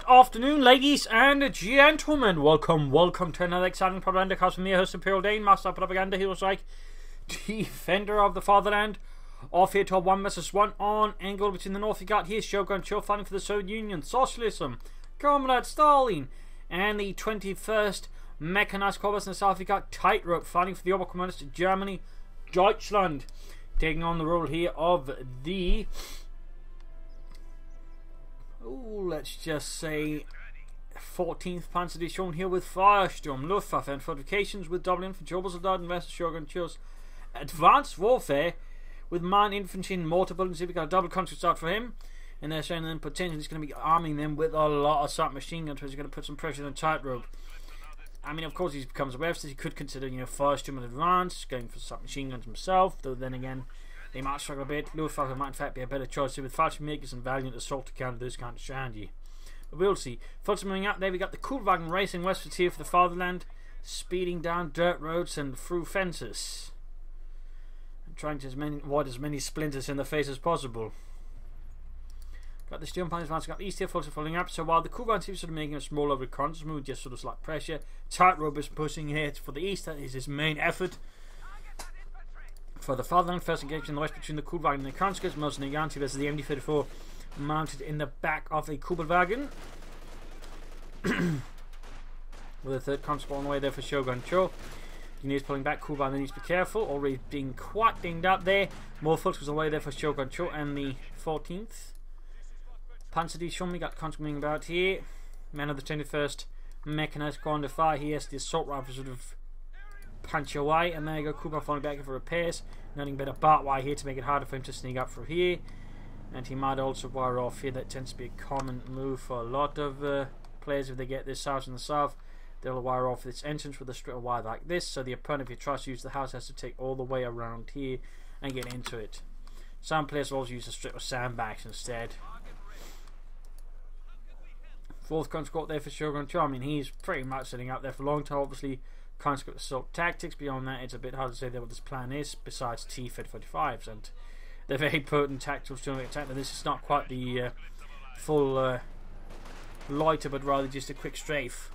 afternoon, ladies and gentlemen. Welcome to another exciting Propagandacast from me, host Imperial Dane, Master of Propaganda, Heroes like Defender of the Fatherland. Off here to a 1 vs 1 on Angoville between the north. You got here Shogun Cho fighting for the Soviet Union, Socialism, Comrade Stalin, and the 21st Mechanized Corps in the south. You got Tightrope fighting for the Oberkommandist Germany, Deutschland, taking on the role here of the let's just say 14th Panzer Division here with Firestorm, Luftwaffe, and fortifications with double infantry, Obersoldat, and West Shogun Cho's advanced warfare with mine infantry and mortar buildings. Here we got a double conscripts out for him, and they're saying then potentially he's going to be arming them with a lot of submachine guns, which is going to put some pressure on Tightrope. I mean, of course, he becomes aware of this. He could consider, Firestorm in advance, going for submachine guns himself, though then again, they might struggle a bit. Luftwaffe might in fact be a better choice here with fighting makers and valiant assault to counter this kind of strategy. But we'll see. Fulton moving up there, we got the Kuhlwagen racing westwards here for the fatherland, speeding down dirt roads and through fences, and trying to avoid as many splinters in the face as possible. Got the steel pines advancing up east here, Fulton following up. So while the Kuhlwagen seems sort of making a smaller reconnaissance move, just sort of slight pressure, Tightrope is pushing here for the east. That is his main effort. For the fatherland, first engagement in the west between the Kuhlwagen and the conscripts, most Neganti versus the MD-34 mounted in the back of a Kuhlwagen. With a third conscript on the way there for Shogun Cho. He needs pulling back, Kuhlwagen needs to be careful, already being quite dinged up there. More folks was away there for Shogun Cho and the 14th Panzer Division. We got conscript moving about here. Men of the 21st Mechanized Corps under fire. He has the assault rifle sort of punch away, and there you go, Kuhlwagen falling back for repairs. Nothing but a barbed wire here to make it harder for him to sneak up through here, and he might also wire off here. That tends to be a common move for a lot of players. If they get this house in the south, they'll wire off this entrance with a straight wire like this, so the opponent, if he tries to use the house, has to take all the way around here and get into it. Some players will also use a strip of sandbags instead. Fourth conscript there for Shogun Cho. I mean, he's pretty much sitting up there for a long time. Obviously, conscript assault tactics. Beyond that, it's a bit hard to say what this plan is, besides T-45s, and they're very potent tactical to attack. This is not quite the full loiter, but rather just a quick strafe.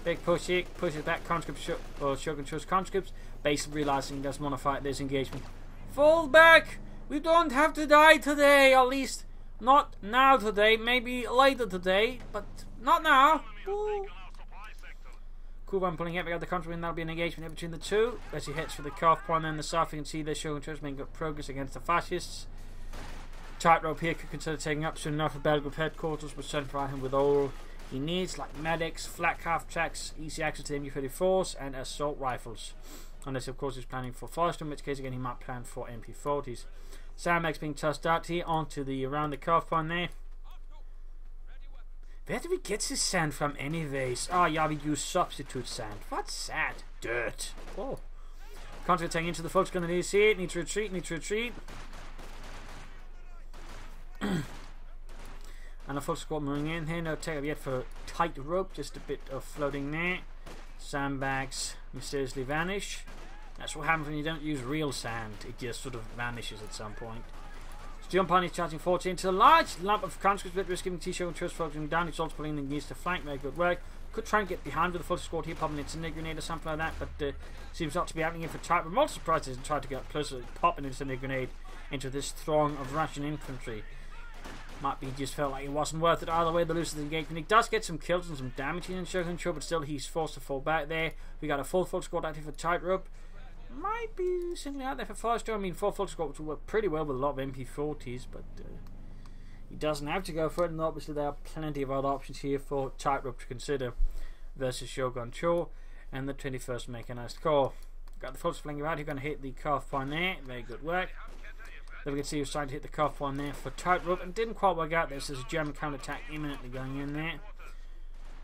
Big push here, pushes back conscript Shogun Cho's conscripts, basically realizing he doesn't want to fight this engagement. Fall back! We don't have to die today, at least not now today, maybe later today, but not now. Ooh. Kuhlwagen pulling out, we got the country, and that'll be an engagement here between the two. As he heads for the cutoff point in the south, you can see there Shogun Cho's making good progress against the fascists. Tightrope here could consider taking up soon enough for Belgrade headquarters, but send for him with all he needs, like medics, flak half tracks, easy access to MG-34s, and assault rifles. Unless, of course, he's planning for Forster, in which case, again, he might plan for MP-40s. Sandbags being tossed out here onto the around the cutoff point there. Where do we get this sand from anyways? Oh yeah, we use substitute sand. What's that? Dirt. Oh. Conscript taking into the folks gonna need to see it. Need to retreat, and the folks squad moving in here. No take up yet for Tightrope. Just a bit of floating there. Sandbags mysteriously vanish. That's what happens when you don't use real sand. It just sort of vanishes at some point. Steel Pony charging 40 into a large lump of conscripts, but risk giving T-Shogun Cho's focusing down. He's also pulling the needs to flank. Very good work. Could try and get behind with the full squad here, popping incendiary grenade or something like that, but seems not to be happening here for Tightrope. I'm also surprised he hasn't tried to get closer, pop an incendiary grenade into this throng of Russian infantry. Might be he just felt like it wasn't worth it. Either way, the loses the engagement. He does get some kills and some damage in Shogun Cho, but still he's forced to fall back there. We got a full squad out here for Tightrope. Might be simply out there for Firestorm. I mean, 4 full squads will work pretty well with a lot of MP-40s, but he doesn't have to go for it, and obviously there are plenty of other options here for Tightrope to consider versus Shogun Cho and the 21st Mechanized Corps. Got the folks flanking out. He's going to hit the cutoff point there. Very good work. Then we can see he was trying to hit the cutoff point there for Tightrope and didn't quite work out. There's a German counterattack imminently going in there.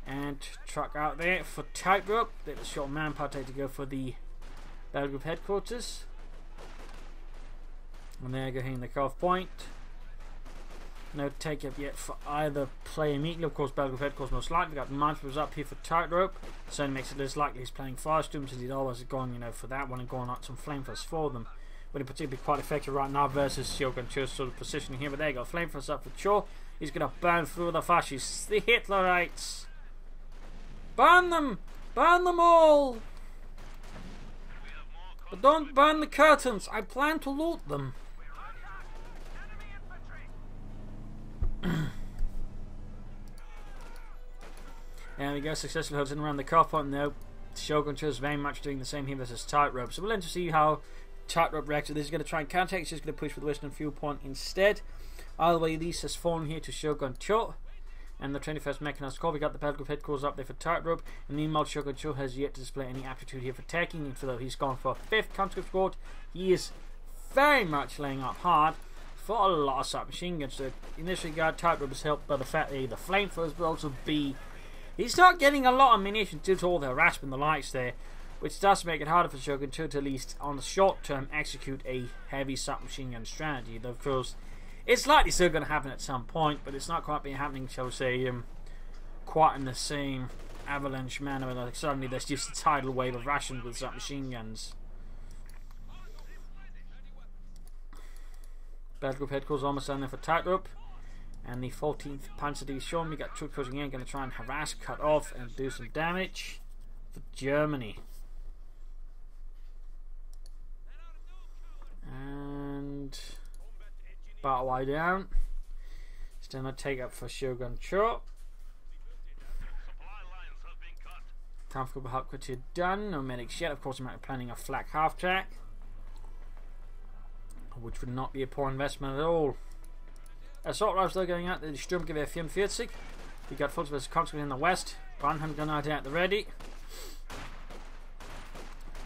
And truck out there for Tightrope. Let the short manpower take to go for the Belgrade headquarters. And there you go, hitting the cutoff point. No take up yet for either player immediately. Of course, Belgrade headquarters most likely. We got Manchester up here for Tightrope. So it makes it less likely he's playing Firestorm, since he's always going, for that one and going out some flamethrowers for them. would particularly be quite effective right now versus Shogun Cho's sort of positioning here. But there you go, flamethrowers up for Cho. He's going to burn through the fascists, the Hitlerites. Burn them! Burn them all! But don't burn the curtains. I plan to loot them. There we go, successfully holds in around the car point now. Shogun Cho is very much doing the same here versus Tightrope. So we'll learn to see how Tightrope reacts. This is going to try and counter. He's just going to push for the western fuel point instead. Either way, this has fallen here to Shogun Cho. And the 21st Mechanized Corps, we got the battle group headquarters up there for Tightrope. And meanwhile, Shogun Cho has yet to display any aptitude here for taking. And though he's gone for a 5th conscript squad, he is very much laying up hard for a lot of submachine guns. So in this regard, Tightrope is helped by the fact that the flamethrowers will also be... He's not getting a lot of munitions due to all the harassment and the likes there, which does make it harder for Shogun Cho to at least on the short term execute a heavy submachine gun strategy. Though of course, it's likely still going to happen at some point, but it's not quite been happening, shall we say, quite in the same avalanche manner. Like suddenly there's just a tidal wave of rations with submachine guns. Battle group headquarters almost down there for Tightrope. And the 14th Panzer Division, we got troops pushing in, going to try and harass, cut off, and do some damage for Germany. And battle way down. Still not take up for Shogun Cho. Time for help quickly done. No medics yet. Of course, I'm planning a flak half track, which would not be a poor investment at all. Assault rifles though going out the Sturmgewehr 44. We got full versus conscripts in the west. Brandhand gun out at the ready.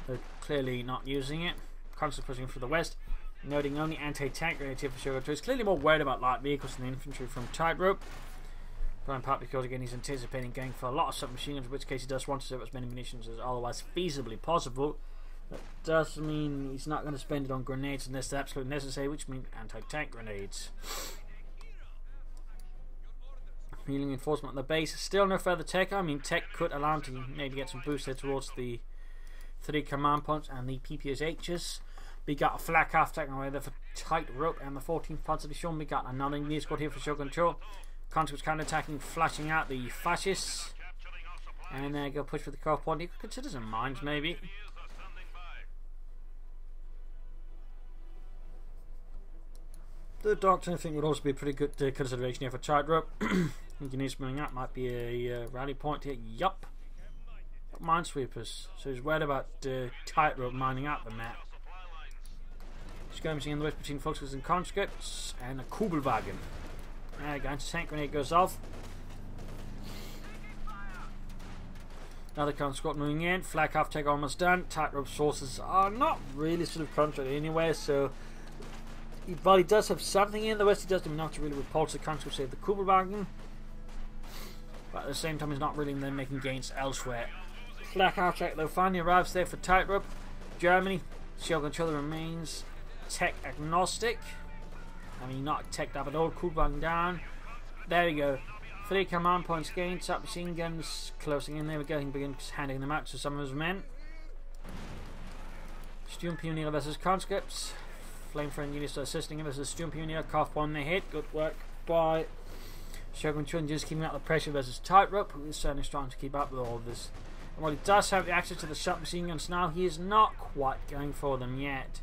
They're clearly not using it. Conscripts pushing through the west. Noting only anti-tank grenades here for Shogun Cho. He's clearly more worried about light vehicles than infantry from Tightrope. Probably part because again he's anticipating going for a lot of submachine guns, in which case he does want to save as many munitions as otherwise feasibly possible. That does mean he's not going to spend it on grenades unless they're absolutely necessary, which means anti-tank grenades. Healing enforcement on the base. Still no further tech. I mean, tech could allow him to maybe get some boost there towards the 3 command points and the PPSHs. We got a flak half tech away there for Tightrope and the 14th Panzer Division. We got another English squad here for Shogun Cho. Conscripts counter-attacking, flashing out the fascists. And there go push for the core point. You could consider some mines maybe. The doctrine I think would also be a pretty good consideration here for Tightrope. Engineers moving up might be a rally point here. Yup. Minesweepers. So he's worried about Tightrope mining up the map. Skirmishing in the west between Volkswagen and conscripts. And a Kubelwagen. There we go. Anti-tank grenade goes off. Another conscript moving in. Flak half tech almost done. Tightrope sources are not really sort of contract anywhere, so while he does have something in the west, he does have enough to really repulse the conscripts save the Kubelwagen. But at the same time, he's not really then making gains elsewhere. Flak half tech though finally arrives there for Tightrope. Germany, Shogun Cho remains tech agnostic. I mean, not teched up at all. Kubelwagen down. There we go. 3 command points gained. Submachine guns closing in. There we go. He begins handing them out to some of his men. Sturmpioneer versus conscripts. Flamethrower units are assisting him versus Sturmpioneer. Cough one they hit. Good work by Shogun Cho, just keeping out the pressure versus Tightrope, who is certainly strong to keep up with all of this. And while he does have the access to the submachine guns now, he is not quite going for them yet.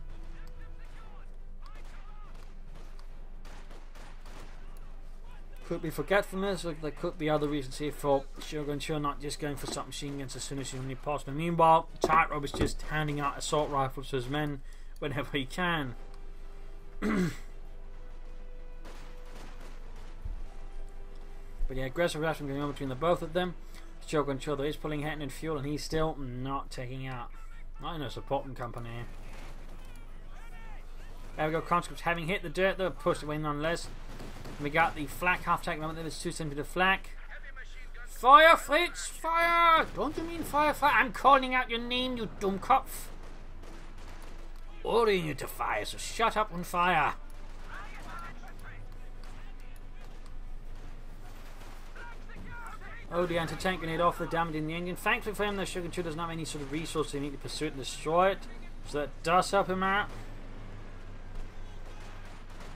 Could be forgetfulness, or there could be other reasons here for Shogun Cho not just going for submachine guns as soon as humanly possible. Meanwhile, Tightrope is just handing out assault rifles to his men whenever he can. But yeah, aggressive reaction going on between the both of them. Shogun Cho though is pulling ahead in fuel, and he's still not taking out. Not in a supporting company. There we go, conscripts having hit the dirt, they're pushed away nonetheless. We got the flak half tech moment. There's 2 centimeter flak. Fire, Fritz! Fire! Don't you mean fire, fire? I'm calling out your name, you dummkopf. Ordering you to fire, so shut up and fire. Oh, the anti-tank grenade off the damaging the engine. Thankfully for him, the Shogun Cho doesn't have any sort of resource to immediately pursue it and destroy it, so that does help him out.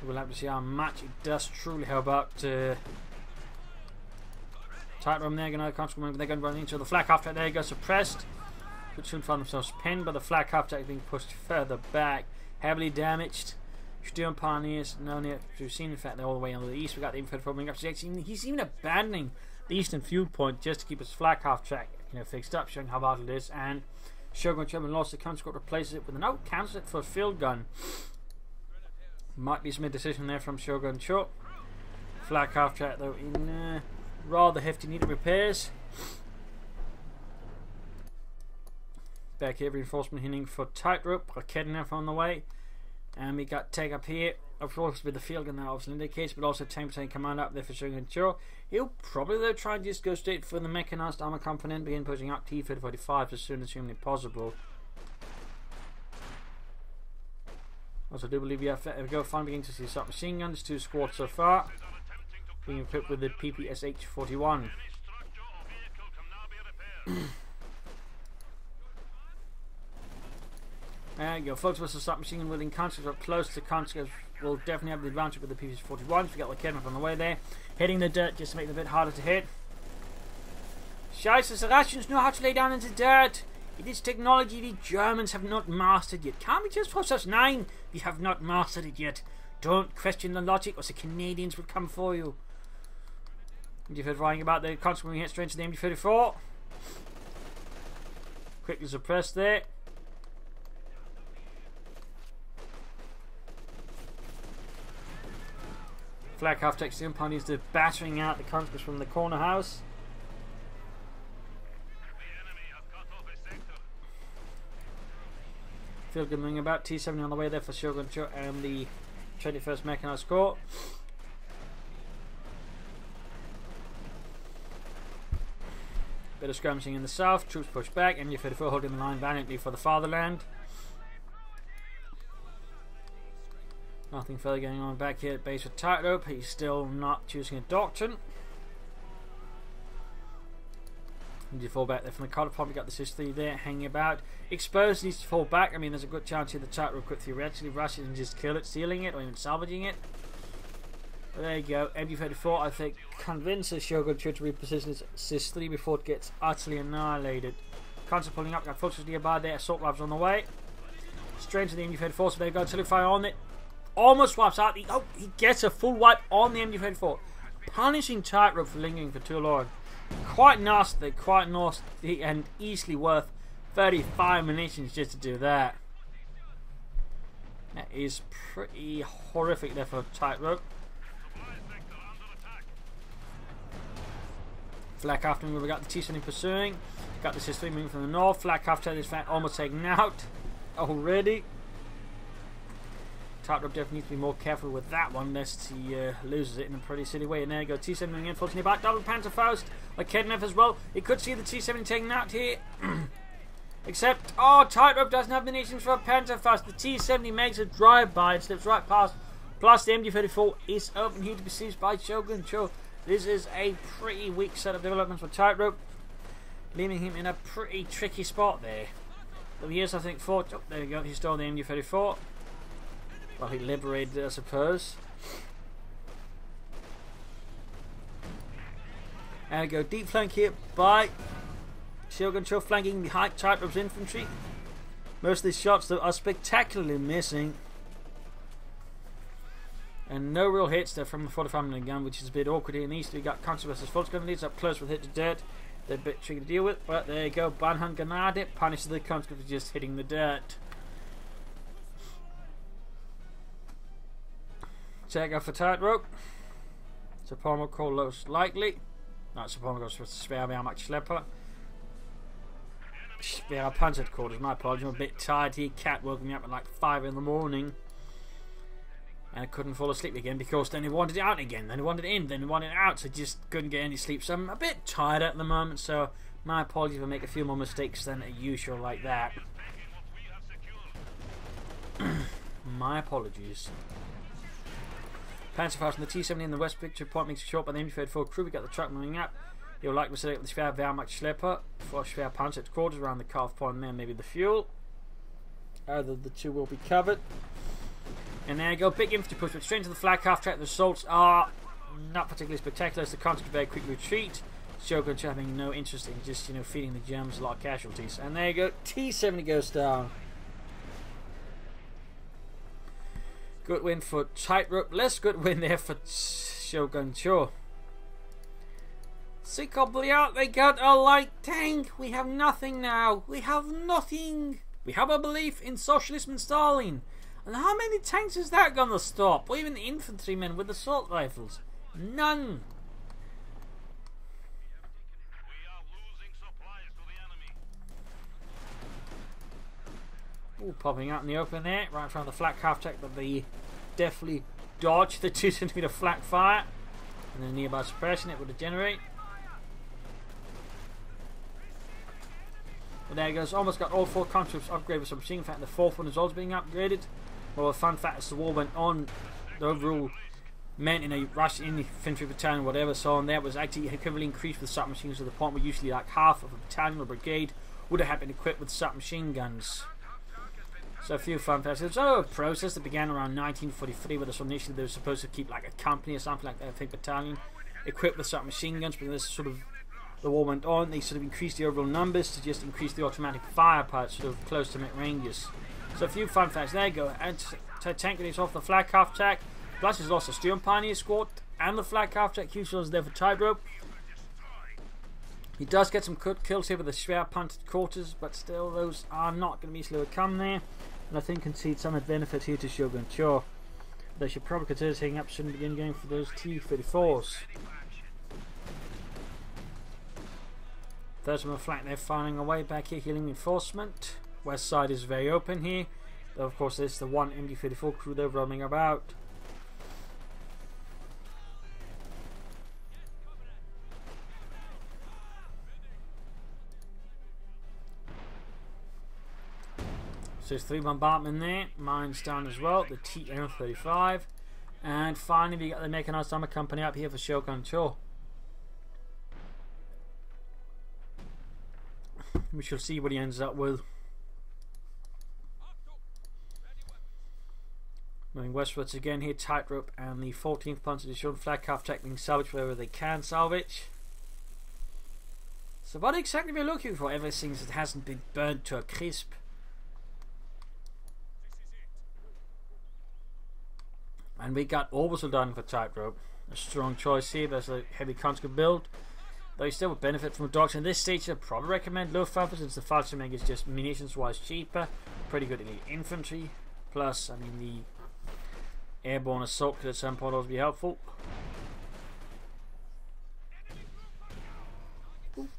We'll have to see how much it does truly help out. Tightrope there, going to conscript. They're going to run into the flak half track. There you go, suppressed. Could soon find themselves pinned, but the flak half track being pushed further back, heavily damaged. Still pioneers, no near to seen. In fact, they're all the way on the east. We got the infantry coming up. He's even abandoning the eastern fuel point just to keep his flak half track, fixed up, showing how vital it is. And Shogun Cho lost the conscript, replaces it with an out cancel it for a field gun. Might be some indecision there from Shogun Cho. Flak half track though in rather hefty need of repairs. Back here, reinforcement hitting for Tightrope. Kednev on the way. And we got Take up here, of course, with the field gun that obviously indicates, but also 10% command up there for Shogun Cho. He'll probably though try and just go straight for the mechanized armor component, begin pushing up T-45 as soon as humanly possible. Also, I do believe we go finally beginning to see submachine guns, 2 squads so far, being equipped with the PPSH 41. There you go, folks, versus submachine gun wielding conscripts up close to conscripts will definitely have the advantage with the PPSH 41. We got the Kednev on the way there, hitting the dirt just to make it a bit harder to hit. Scheiße, the Russians know how to lay down into dirt. It is technology the Germans have not mastered yet. Can't we just process 9? We have not mastered it yet. Don't question the logic or the Canadians will come for you. You've heard writing about the conscript hit straight to the MD-34. Quickly suppressed there. Flak half takes the impound is the battering out the conscripts from the corner house. Field gun moving about, T-70 on the way there for Shogun Cho and the 21st Mechanized Corps. Bit of skirmishing in the south, troops push back, MD-34 holding the line valiantly for the fatherland. Nothing further going on back here at base with Tightrope. He's still not choosing a doctrine. And you fall back there from the cutter pump. We got the Sicily there hanging about. Exposed, needs to fall back. I mean, there's a good chance here the Tightrope could theoretically rush it and just kill it, stealing it, or even salvaging it. But there you go. MD-34, I think, convinces Shogun Cho to reposition his Sicily before it gets utterly annihilated. Constant pulling up. Got forces nearby there. Assault rifles on the way. Straight to the MD-34, so they've got to fire on it. Almost wipes out. He gets a full wipe on the MD-34, punishing Tightrope for lingering for too long. Quite nasty, and easily worth 35 munitions just to do that. That is pretty horrific there for Tightrope. Flak after him, we got the T-70 pursuing. Got the Sicily moving from the north. Flak after this fact almost taken out already. Tightrope definitely needs to be more careful with that one, lest he loses it in a pretty silly way. And there you go, T-70 moving in, fortunately back, double Panzerfaust, like Kednev as well. He could see the T-70 taken out here. Except, Tightrope doesn't have the munitions for a Panzerfaust. The T-70 makes a drive-by and slips right past. Plus the MD-34 is open here to be seized by Shogun Cho. This is a pretty weak set of developments for Tightrope, leaving him in a pretty tricky spot there. But he is, I think, there you go, he stole the MD-34. Well, he liberated it, I suppose. There we go, deep flank here by Shogun Cho, flanking behind Tightrope's infantry. Most of these shots, though, are spectacularly missing. And no real hits there from the 45mm gun, which is a bit awkward here in the east. We got conscripts versus Fultz gun leads up close with hit to dirt. They're a bit tricky to deal with, but there you go. Banhan Grenade punishes the conscripts for just hitting the dirt. Check out for Tightrope. Supremo call most likely. Not Supremo goes for spare Wehrmacht Schlepper. Spare Panzer Corps is my apology. I'm a bit tired here. Cat woke me up at like 5 in the morning. And I couldn't fall asleep again because then he wanted it out again. Then he wanted it in. Then he wanted it out. So just couldn't get any sleep. So I'm a bit tired at the moment. So my apologies if I make a few more mistakes than usual like that. My apologies. Panzerfaust and the T-70 in the west picture point makes it short by the MD-34 crew. We got the truck moving up. You'll likely select the Schwer Wehrmacht Schlepper for Schwer Panzer quarters around the calf point and then maybe the fuel. Either the two will be covered. And there you go, big infantry push, but straight into the flag half track. The assaults are not particularly spectacular as the conscripts very quick retreat. Shogun Cho having no interest in just, feeding the Germans a lot of casualties. And there you go, T-70 goes down. Good win for Tightrope, less good win there for Shogun Cho. Sick of out, they got a light tank. We have nothing now. We have nothing. We have a belief in socialism and Stalin. And how many tanks is that gonna stop? Or even the infantrymen with assault rifles? None. Ooh, popping out in the open there, right in front of the flak half track, but they definitely dodged the 2 centimeter flak fire. And then nearby suppression it would generate. But there it goes, almost got all 4 conscripts upgraded with some machine. In fact, the 4th one is also being upgraded. Well, the fun fact as the war went on, the overall men in a Russian infantry battalion, whatever, so on there was actually heavily increased with submachines to the point where usually like half of a battalion or brigade would have been equipped with submachine guns. So a few fun facts. There's a process that began around 1943 where initially they were supposed to keep like a company or something like that, I think battalion, equipped with submachine guns, but this sort of the war went on, they sort of increased the overall numbers to just increase the automatic fire part sort of close to mid-ranges. So a few fun facts. There you go. Anti-tank grenades off the flag half track. Plus he's lost a Steering Pioneer squad and the flag half track. Huge loss there for Tightrope. He does get some good kills here with the Schwer punted quarters, but still those are not going to be slow to come there. And I think concede some benefit here to Shogun Cho. They should probably consider taking up soon and begin going for those T-34s. There's my flank there firing away back here, healing reinforcement. West side is very open here. Though of course there's the one MD-34 crew there roaming about. So there's 3 bombardment there, mines down as well, the TM-35. And finally we got the mechanized armor company up here for Shogun Cho. We shall see what he ends up with. Moving westwards again here, Tightrope and the 14th Panzer Division flag half track being salvaged wherever they can salvage. So what exactly we're looking for? Everything that hasn't been burnt to a crisp. And we got orbital done for Tightrope. A strong choice here. There's a heavy conscript build. Though you still would benefit from a doctrine. At this stage, I'd probably recommend Luftwaffe since the Fallschirmjäger is just munitions wise cheaper. Pretty good elite infantry. Plus, I mean, the airborne assault could at some point also be helpful.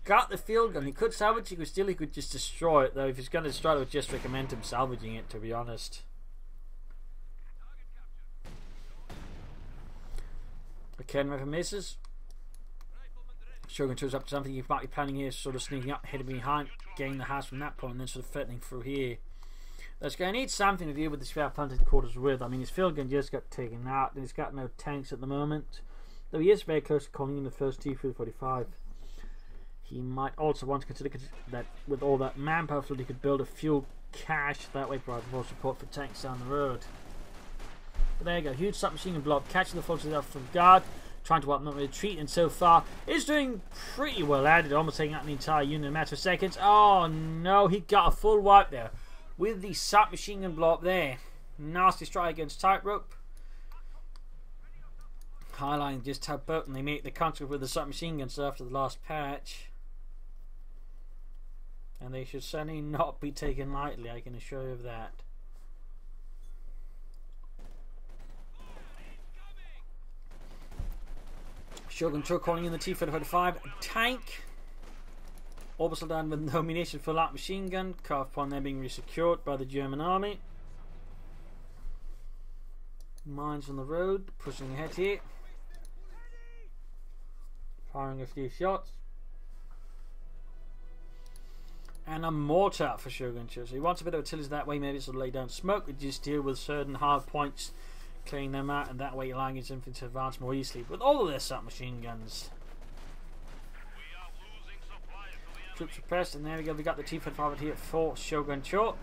Got the field gun. He could salvage it, he could just destroy it. Though, if he's going to destroy it, I would just recommend him salvaging it, to be honest. Again, if it misses. Shogun Cho's up to something. You might be planning here, sort of sneaking up, heading behind, getting the house from that point, and then sort of threatening through here. That's going to need something to deal with the Schwer punted quarters with. I mean, his field gun just got taken out, and he's got no tanks at the moment. Though he is very close to calling in the first T-45. He might also want to consider that with all that manpower, he could build a fuel cache. That way, provide more support for tanks down the road. But there you go, huge submachine gun block, catching the forces off from guard. Trying to wipe them retreat, and so far is doing pretty well at it, almost taking out the entire unit in a matter of seconds. Oh no, he got a full wipe there with the submachine gun block there. Nasty strike against Tightrope, highlighting just how potent they make the conscript with the submachine guns after the last patch. And they should certainly not be taken lightly, I can assure you of that. Shogun Cho calling in the T-35 tank. Orbital down with no ammunition for light machine gun. Cut upon there being resecured by the German army. Mines on the road, pushing ahead here. Firing a few shots. And a mortar for Shogun Cho. So he wants a bit of artillery that way, maybe sort of lay down smoke, but just deal with certain hard points, clearing them out, and that way allowing his infantry to advance more easily with all of their submachine guns. Troops suppressed, and there we go, we got the T-35 here for Shogun Cho.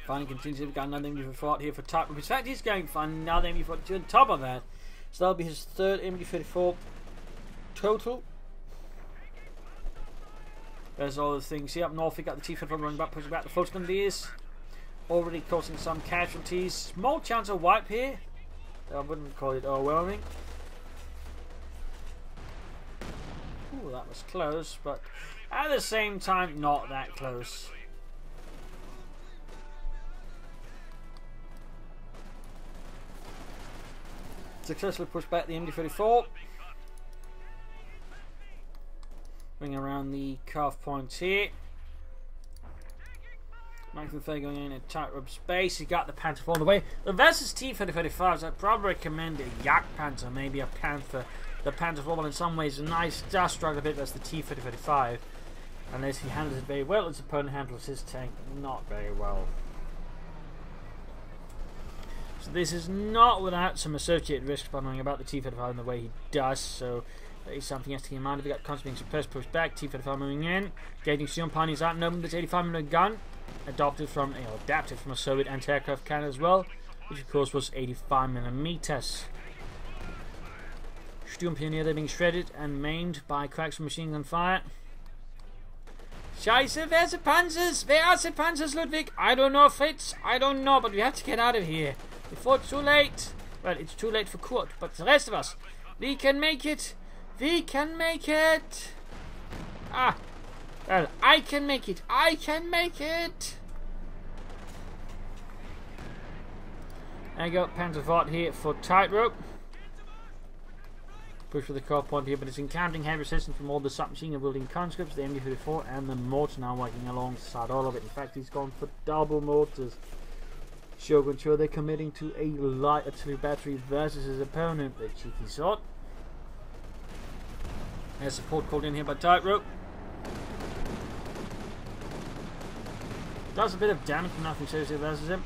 Fighting continues. We've got another MG34 here for Tightrope. In fact, he's going for another MG42 on top of that. So that'll be his third MG34 total. There's all the things here. Up north, we got the T-34 running back, pushing back the Fulton Grenadiers. Already causing some casualties. Small chance of wipe here. I wouldn't call it overwhelming. Ooh, that was close, but at the same time, not that close. Successfully pushed back the MD-34. Bring around the calf points here. Maximum fair going in at Tightrope space. He got the Panther all the way. The versus T-3035s, I'd probably recommend a Yak Panther, maybe a Panther. The Panther 4, but in some ways, nice, does struggle a bit versus the T-3035. Unless he handles it very well, his opponent handles his tank not very well. So this is not without some associated risks by knowing about the T-35 and the way he does. So that is something else to keep in mind. We've got constantly being suppressed, pushed back. T-35 moving in, gauging Sion Pioneers out, and this 85mm gun, adapted from a Soviet anti-aircraft cannon as well, which of course was 85mm. Sturm Pioneer, they're being shredded and maimed by cracks from machine gun fire. Scheiße, where's the Panzers? Where are the Panzers, Ludwig? I don't know, Fritz. I don't know, but we have to get out of here before it's too late. Well, it's too late for Kurt, but the rest of us, we can make it. We can make it. Ah, well, I can make it. I can make it. There you go, Panzer here for Tightrope. Push for the core point here, but it's encountering heavy resistance from all the submachine gun wielding conscripts, the MD-34 and the mortar now working alongside all of it. In fact, he's gone for double mortars. Shogun Cho, they're committing to a light artillery battery versus his opponent, the cheeky sort. There's support called in here by Tightrope. Does a bit of damage, but nothing seriously versus him.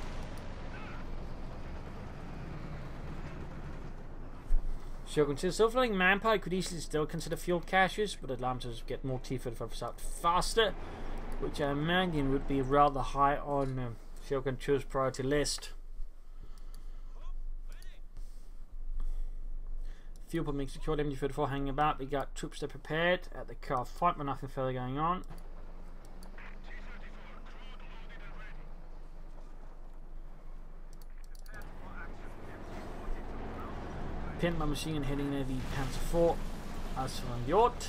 Shogun Cho still feeling manpower, could easily still consider fuel caches, but allows us to get more T-35s out faster, which I imagine would be rather high on Shogun Cho's priority list. Fuel pump being secured, MG-34 hanging about. We got troops that are prepared at the car fight, but nothing further going on. Pinned by machine gun heading near the Panther 4 as from Yacht.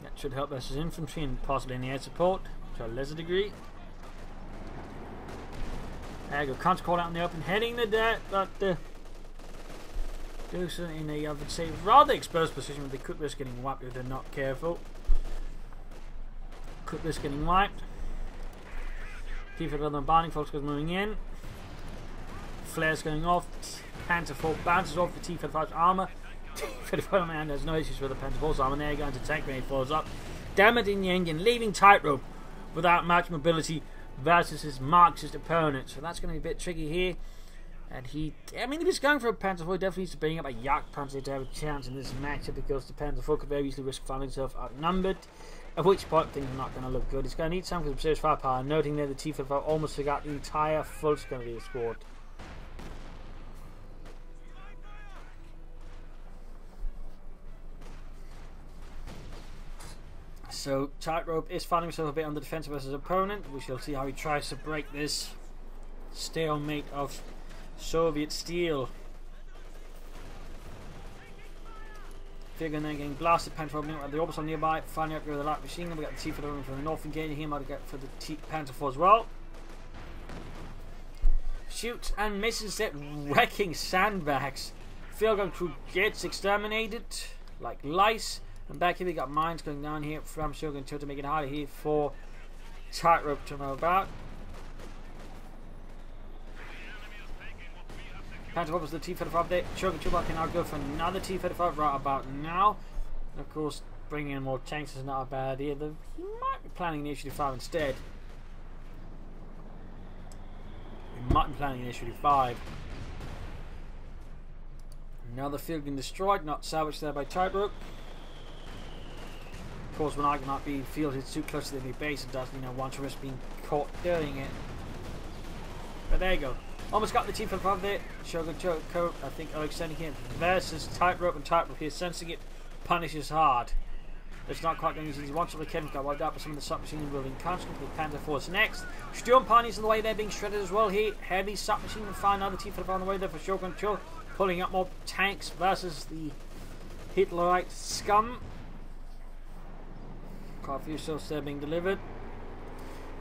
That should help versus infantry and possibly in the air support to a lesser degree. There you go, can't call out in the open, heading the dirt, but do so in a, I would say, rather exposed position where they could risk getting wiped if they're not careful. Could risk getting wiped. T-35 on the binding, folks goes moving in. Flares going off. Panther 4 bounces off the T-35's armor. T-35 man has no issues with the Panther 4's armor. There you go, into tank grenade falls up, damaging the engine, leaving Tightrope without much mobility versus his Marxist opponent. So that's going to be a bit tricky here. And he was going for a Panther 4. He definitely needs to bring up a Yak Panther to have a chance in this matchup, because the Panther 4 could very easily risk finding himself outnumbered. At which point things are not going to look good. He's going to need some serious firepower. Noting there the T-35 almost forgot the entire full Scandinavian squad. So Tightrope is finding himself a bit on the defensive versus his opponent. We shall see how he tries to break this stalemate of Soviet steel. Figure then getting blasted, Panther at the orbital nearby, finding out where the light machine gun. We got the T-34 from the north engaging him. I'll get for the Panther 4 as well. Shoots and misses it, wrecking sandbags. Field gun crew gets exterminated like lice. And back here we got mines going down here from Shogun Cho to make it harder here for Tightrope to know about. Panther 4 was the T-35 update. Shogun Cho can now go for another T-35 right about now. And of course, bringing in more tanks is not a bad idea. He might be planning the H-35 instead. He might be planning the H-35. Another field getting destroyed, not salvaged there by Tightrope. Of course, when I cannot be fielded too close to the base, it does, want to risk being caught doing it. But there you go. Almost got the team for above there. Shogun Cho, I think, are extending it versus Tightrope, and Tightrope here sensing it, punishes hard. It's not quite going easy. Once all the Kevin got wiped out by some of the submachine and wielding conscripts. The Panther Force next. Sturmpani's on the way there, being shredded as well here. Heavy submachine and find another team for on the way there for Shogun Cho, pulling up more tanks versus the Hitlerite scum. Quite a few shots there being delivered.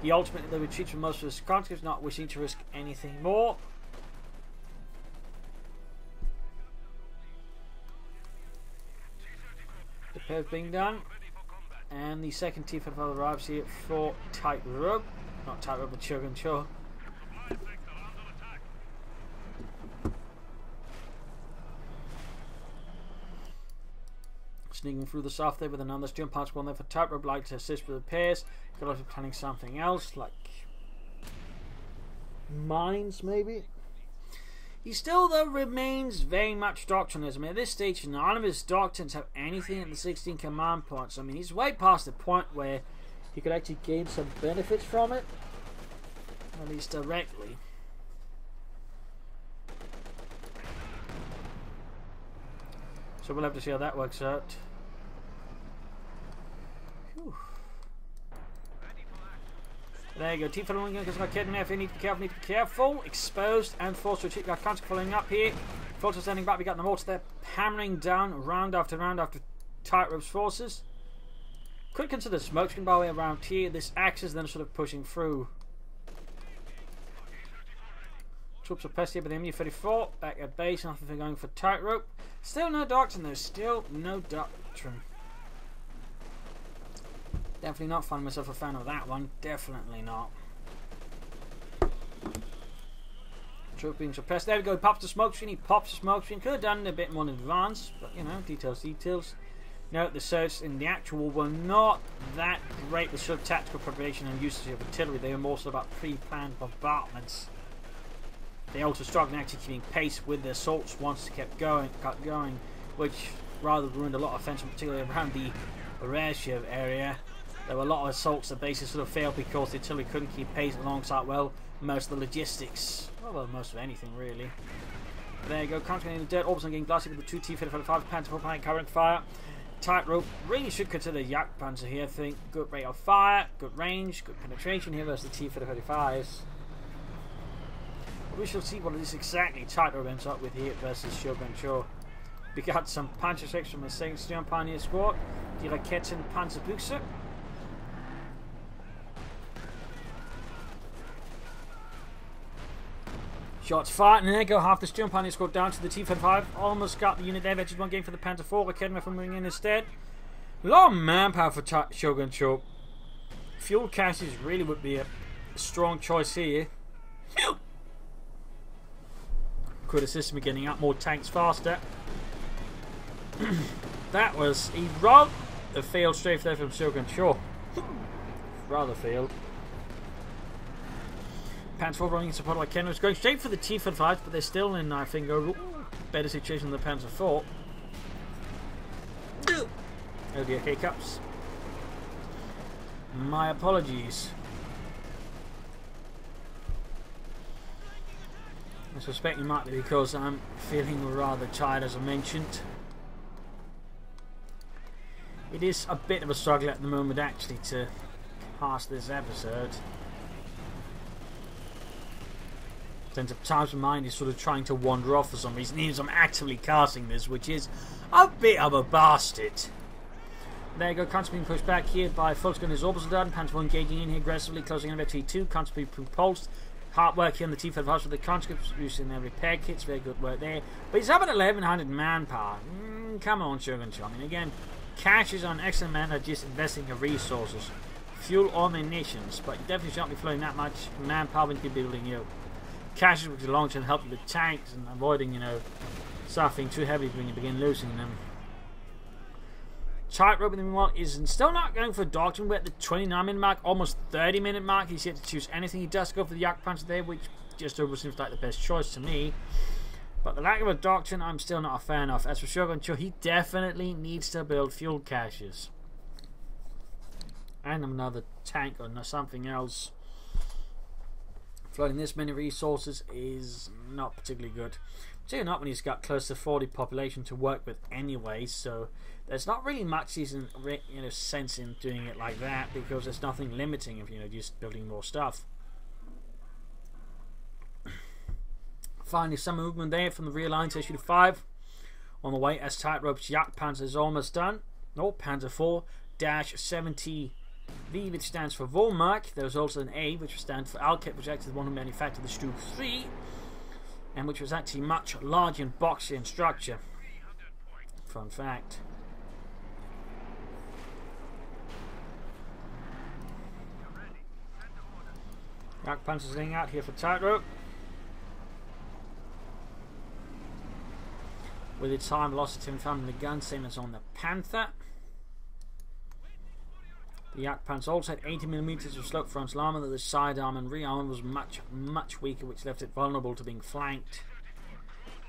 He ultimately retreats from most of his conscripts, not wishing to risk anything more. The pair's being done. And the second T-55 arrives here for Tightrope. Not Tightrope, but Shogun Cho. Sneaking through the south there with another jump parts one there for Tightrope, like to assist with repairs. Could also be planning something else, like mines maybe. He still though remains very much doctrinism. At this stage, none of his doctrines have anything at the 16 command points. I mean, he's way past the point where he could actually gain some benefits from it, at least directly. So we'll have to see how that works out. Whew. There you go. Team following because my kid and F need to be careful. Exposed and forced to retreat. Got conscript following up here. Forces standing back. We got the mortar there hammering down round after Tightrope's forces. Could consider smokescreen by the way around here. This axis then sort of pushing through. Troops are pressed here by the MU-34. Back at base. Nothing going for Tightrope. Still no doctrine though. Still no doctrine. Definitely not finding myself a fan of that one. Definitely not. Troop being suppressed. There we go. He pops the smoke screen. He pops the smoke screen. Could have done it a bit more in advance. But, details. No, the surge in the actual were not that great with sort of tactical preparation and usage of artillery. They were more so about pre-planned bombardments. They also struggled in actually keeping pace with the assaults once they got going, which rather ruined a lot of offensive, particularly around the Rashiv area. There were a lot of assaults that basically sort of failed because the artillery couldn't keep pace alongside, well, most of the logistics. Well, most of anything, really. There you go, concentrating in the dirt. Orbison getting blasted with the two T-55 Panther for planning current fire. Tightrope really should consider Yak Panzer here. I think good rate of fire, good range, good penetration here versus the T-55s. We shall see what it is exactly Tightrope ends up with here versus Shogun Cho. We got some Panzer 6 from the 2nd Stern Pioneer Squad. Die Raketen Panzerbüchse. Shots fired, and there you go. Half the Stern Pioneer Squad down to the T-55. Almost got the unit there. Just one game for the Panzer 4. Raketen from moving in instead. A lot of manpower for Shogun Cho. Fuel caches really would be a strong choice here. Could assist me getting out more tanks faster. That was a rather failed strafe there from Shogun Cho. Rather failed. Panzer 4 running in support like Ken was going straight for the T-55, but they're still in, I think, a better situation than the Panzer 4. Oh dear, hiccups. My apologies. I suspect it might be because I'm feeling rather tired, as I mentioned. It is a bit of a struggle at the moment, actually, to pass this episode. Sometimes my mind is sort of trying to wander off for some reason, even as I'm actively casting this, which is a bit of a bastard. There you go, Conscript being pushed back here by Volksgun is also done. Panzer engaging in here aggressively, closing in about T2. Conscript being propulsed. Hard work here on the T-55 with the conscripts using their repair kits. Very good work there. But he's up at 1100 manpower. Come on, Shogun Cho. I mean, again, cash is on excellent man at just investing in resources. Fuel or munitions. But you definitely shouldn't be flowing that much manpower when you're building caches which belong to help you with tanks and avoiding, suffering too heavily when you begin losing them. Tightrope in the meanwhile is still not going for doctrine. We're at the 29-minute mark, almost 30-minute mark. He's yet to choose anything. He does go for the Yak Panzer there, which just over seems like the best choice to me. But the lack of a doctrine, I'm still not a fan of. As for Shogun Cho, he definitely needs to build fuel caches. And another tank or something else. Floating this many resources is not particularly good. Particularly not when he's got close to 40 population to work with anyway. So there's not really much sense in doing it like that, because there's nothing limiting if just building more stuff. Finally, some movement there from the rear line to issue 5 on the way as Tightrope's Jagdpanzer is almost done. No, Panzer 4-70V, which stands for Wohlmark. There's also an A, which stands for Alket, which actually the one who manufactured the Stu 3, and which was actually much larger and boxier in structure. Fun fact. Jagdpanzer's laying out here for Tightrope. With its high velocity and from the gun, same as on the Panther. The Jagdpanzer also had 80mm of slope front armor, that the sidearm and rear armor was much weaker, which left it vulnerable to being flanked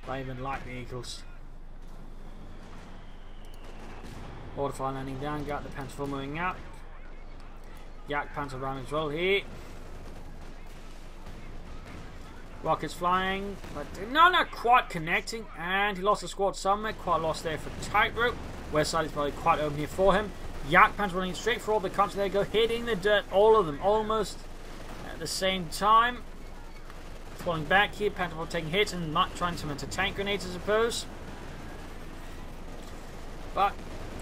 by even light vehicles. Waterfall landing down, got the Panzer 4 moving up. Jagdpanzer running as well here. Rockets flying, but not quite connecting, and he lost a squad somewhere. Quite lost there for Tightrope. West side is probably quite open here for him. Jagdpanzer running straight for all the cons. There you go, hitting the dirt, all of them, almost at the same time. Falling back here, Panther 4 taking hits and trying to cement tank grenades, I suppose. But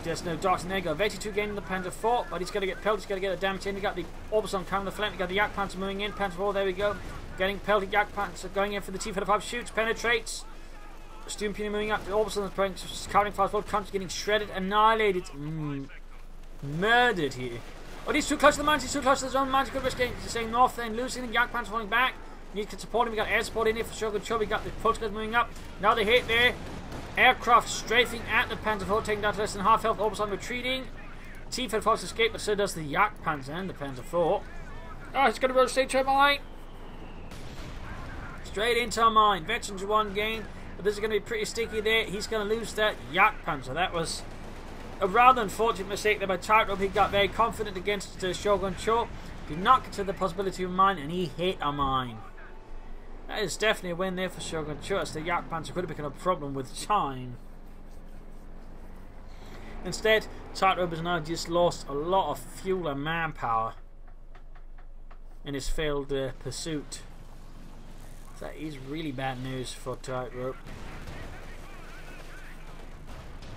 just no docks in there. Got Veti 2 gaining the Panther 4, but he's got to get pelted, he's got to get a damage in. He got the Orbison coming to the flank, he got the Jagdpanzer moving in. Panther 4, there we go. Getting pelted, Jagdpanzer going in for the T-35, shoots, penetrates. Stumpini moving up, the Orbison is covering fast forward, comes getting shredded, annihilated, murdered here. Oh, he's too close to the mines, he's too close to the zone, mines could risk getting, saying north then, losing the Jagdpanzer falling back. Need to support him, we got air support in here for Shogun Cho, we got the Pulse moving up. Now they hit there. Aircraft strafing at the Panther 4, taking down to less than half health, Orbison retreating. T-35 escape, but so does the Jagdpanzer and the Panther 4. Oh, he's going to rotate to a mine. Straight into a mine. Veterans 1 gain, but this is going to be pretty sticky there. He's going to lose that Jagdpanzer. That was a rather unfortunate mistake there by Tightrope. He got very confident against Shogun Cho. Did not consider the possibility of a mine, and he hit a mine. That is definitely a win there for Shogun Cho, as the Jagdpanzer could have become a problem with time. Instead, Tightrope has now just lost a lot of fuel and manpower in his failed pursuit. That is really bad news for Tightrope.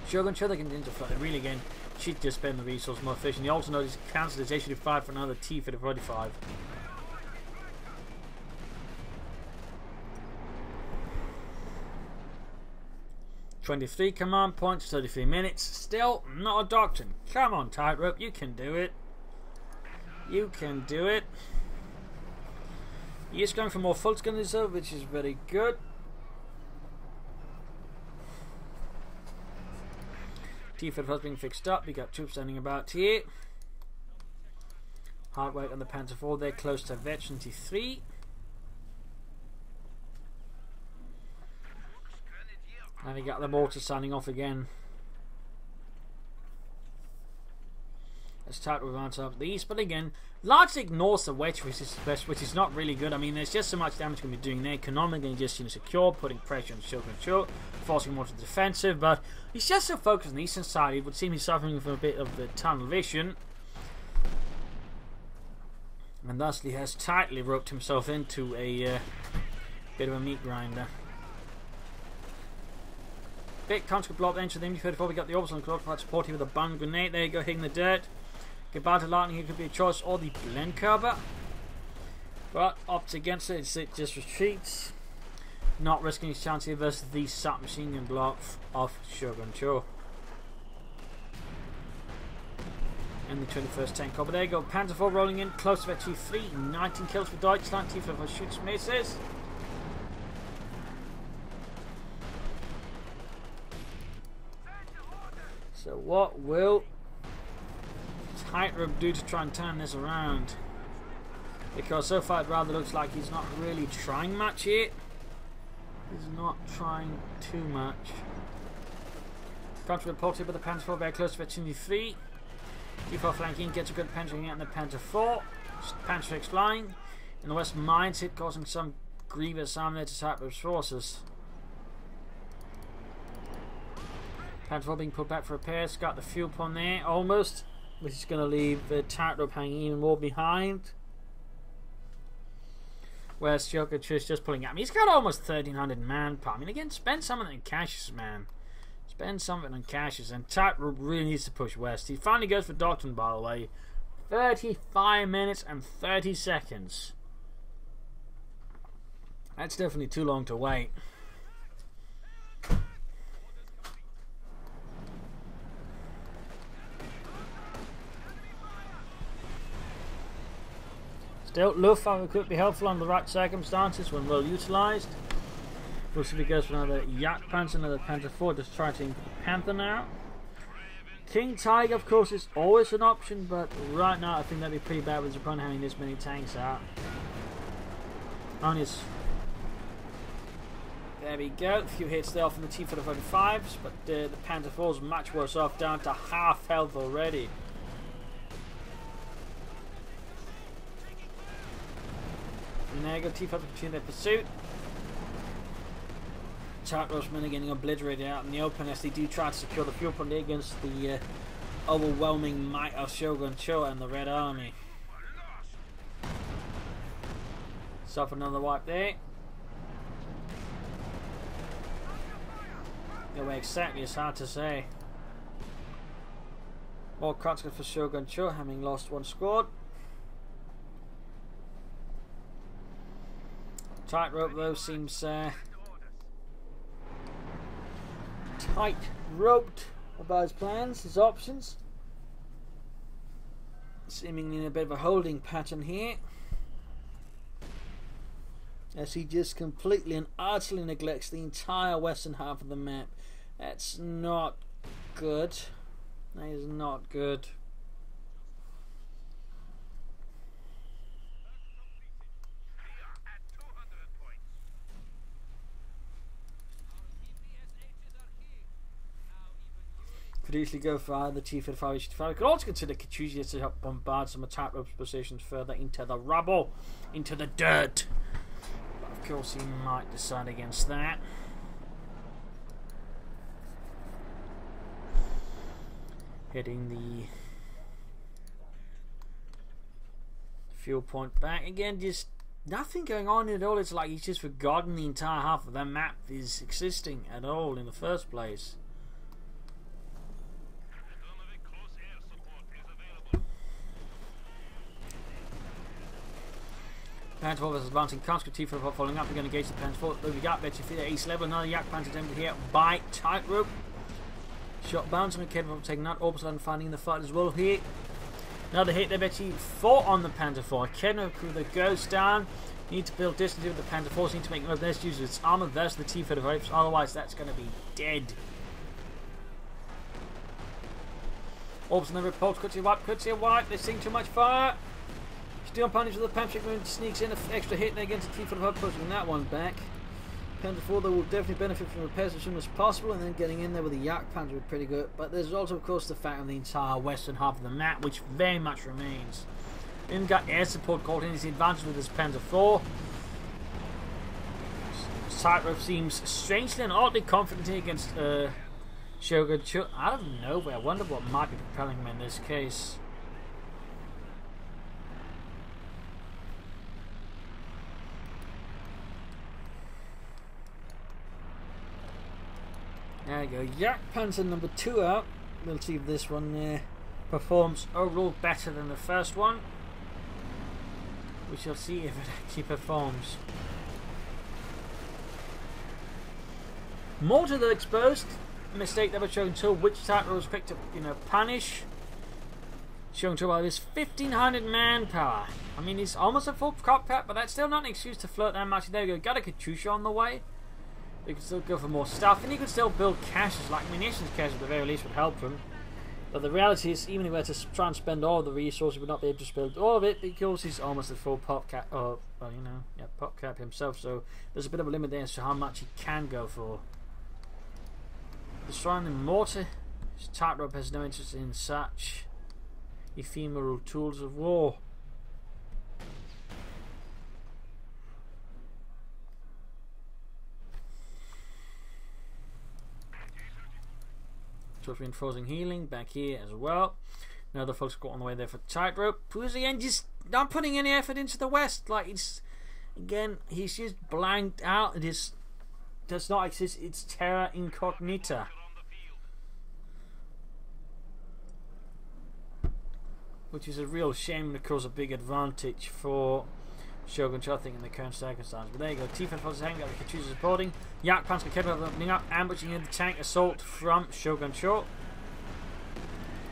Shogun Cho, they continue to fight. They really again should just spend the resource more efficiently. Also notice he cancelled his HU5 for another T-45. "23 command points, 33 minutes. Still not a doctrine. Come on, Tightrope, you can do it. You can do it." He is going for more full skin reserve, which is very good. T-35 being fixed up. We got troops standing about here. Hard work on the Panther 4. They're close to Vet 23. And we got the mortar standing off again. As Tightrope runs up the east, but again, largely ignores the wedge, which is not really good. I mean, there's just so much damage going to be doing there. Economically, just secure, putting pressure on Shogun Cho, forcing more to the defensive. But he's just so focused on the eastern side. It would seem he's suffering from a bit of the tunnel vision, and thusly has tightly roped himself into a bit of a meat grinder. Big conscript blob entry the MD-34. We got the Orbison Clock supporting with a bun grenade. There you go, hitting the dirt. Gibraltar Lightning here could be a choice, or the Blenkerber. But opts against it, it just retreats. Not risking his chance here versus the submachine gun block of Shogun Cho. And the 21st tank copper. There you go, Panzer 4 rolling in, close to T3, 19 kills for Deutschland, T-35 shoots, misses. So what will Tightrope do to try and turn this around? Because so far it rather looks like he's not really trying much here. He's not trying too much. Country reported with the Panzer 4 very close to Vicinity 3. T4 flanking gets a good penetrating out in the Panzer 4. Panzer 6 flying. In the west, mines hit, causing some grievous harm there to Tightrope's forces. Panzer 4 being pulled back for repairs. Got the fuel pond there, almost. Which is going to leave Tightrope hanging even more behind. Whereas Shogun Cho is just pulling out. I mean, he's got almost 1,300 manpower. I mean, again, spend something on caches, man. Spend something on caches. And Tightrope really needs to push west. He finally goes for Doctrine, by the way. 35 minutes and 30 seconds. That's definitely too long to wait. Still, Luftwaffe could be helpful under the right circumstances when well utilised. We'll see if he goes for another Jagdpanzer, another Panzer 4, just try to input the Panther now. King Tiger, of course, is always an option, but right now I think that'd be pretty bad with Japan having this many tanks out. On his. There we go, a few hits there from the T-45s, but the Panzer 4 is much worse off, down to half health already. And there you go, T-5 continue their pursuit. Tightrope's men are getting obliterated out in the open as they do try to secure the fuel pond against the overwhelming might of Shogun Cho and the Red Army. Suffer another wipe there. Where exactly is hard to say. More conscripts for Shogun Cho, having lost one squad. Tightrope though seems tight-roped about his plans, his options. Seemingly in a bit of a holding pattern here. As he just completely and utterly neglects the entire western half of the map. That's not good. That is not good. Could easily go for either T-55. Could also consider CoH2 to help bombard some of Tightrope's positions further into the rubble, into the dirt. But of course he might decide against that. Hitting the fuel point back again, just nothing going on at all. It's like he's just forgotten the entire half of the map is existing at all in the first place. Panzer 4 is advancing conscript T4 following up. We're going to engage the Panzer 4. We got Betty for the ace level. Another Jagdpanzer attempted here by Tightrope. Shot bouncing with Kedron taking out Orbital and finding the fight as well here. Another hit there, Betty 4 on the Panzer 4. Kedron crew that goes down. Need to build distance with the Panzer 4. Need to make the best use of its armor versus the T-35. Otherwise, that's going to be dead. Orbital and the repulse. Could see a wipe. They're seeing too much fire. Still punished with the Pamphlet Moon, sneaks in an extra hit there against the T-45, pushing that one back. Panzer 4 though will definitely benefit from repairs as soon as possible, and then getting in there with the Jagdpanzer would be pretty good. But there's also of course the fact of the entire western half of the map, which very much remains. Then got air support called in, his advantage with his Panzer 4. Tightrope seems strangely and oddly confident here against Shogun Cho. Out of nowhere, I wonder what might be propelling him in this case. There you go, Jagdpanzer number 2 out. We'll see if this one performs overall better than the first one. We shall see if it actually performs. Mortar though exposed. Mistake that was Shogun Cho, which Tightrope was quick to punish. Shogun Cho by this 1,500 manpower. I mean, he's almost a full cockpit, but that's still not an excuse to float that much. There you go, got a CoH2 on the way. You can still go for more stuff, and you can still build caches, like munitions caches at the very least would help him. But the reality is, even if we were to try and spend all of the resources, we would not be able to spend all of it because he's almost at full pop cap. Oh, well, you know, yeah, pop cap himself. So there's a bit of a limit there as to how much he can go for. Destroying the mortar. Tightrope has no interest in such ephemeral tools of war. Just reinforcing healing back here as well. Now the folks got on the way there for Tightrope, who's again just not putting any effort into the west. Like it's again, he's just blanked out. It is does not exist. It's terra incognita. Which is a real shame and of course a big advantage for Shogun Cho, I think, in the current circumstances. But there you go. T-Fed forces hanging out, the Kachusa supporting. Yak Pants kept opening up, ambushing in the tank assault from Shogun Cho.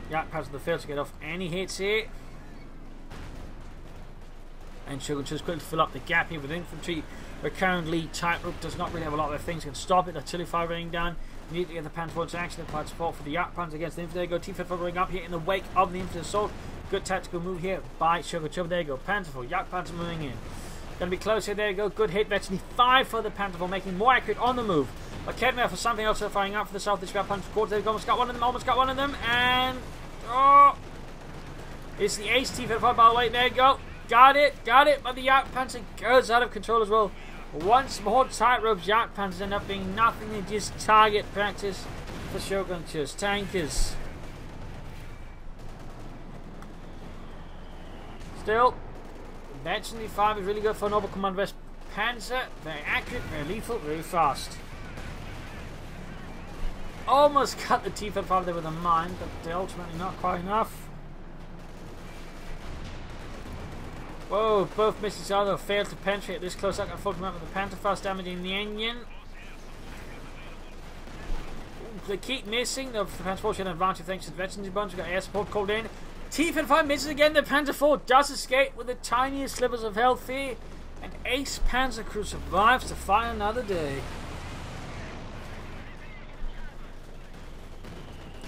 Yak Pants the field to get off any hits here. And Shogun Cho's quickly to fill up the gap here with infantry. But currently, Tightrope does not really have a lot of things that can stop it. Artillery fire raining down. You need to get the Pants forward to action and provide support for the Yak Pants against the infantry. There you go. T-Fed going up here in the wake of the infantry assault. Good tactical move here by Shogun Cho. There you go. Pantherful. Yak Panther moving in. Gonna be close here. There you go. Good hit. Veteran 5 for the Pantherful, making more accurate on the move. Academy for something else firing out for the south. This Yak Panther quarter. There you go. Almost got one of them. Almost got one of them. And oh, it's the ace T-Fed by the way. There you go. Got it. Got it. But the Yak Panther goes out of control as well. Once more, Tightrope's Yak Panthers end up being nothing than just target practice for Shogun Cho's tankers. Still, Veteran 5 is really good for Noble Command West Panzer. Very accurate, very lethal, very fast. Almost cut the T-Fed 5 there with a mine, but ultimately not quite enough. Whoa, both missiles either failed to penetrate this close up. Got full command with the Panther fast damaging the engine. They keep missing. The Panther 4 should have advantage thanks to the Veterans bunch. We've got air support called in. T-Fed 5 misses again. The Panther 4 does escape with the tiniest slivers of health here. And Ace Panzer crew survives to fight another day.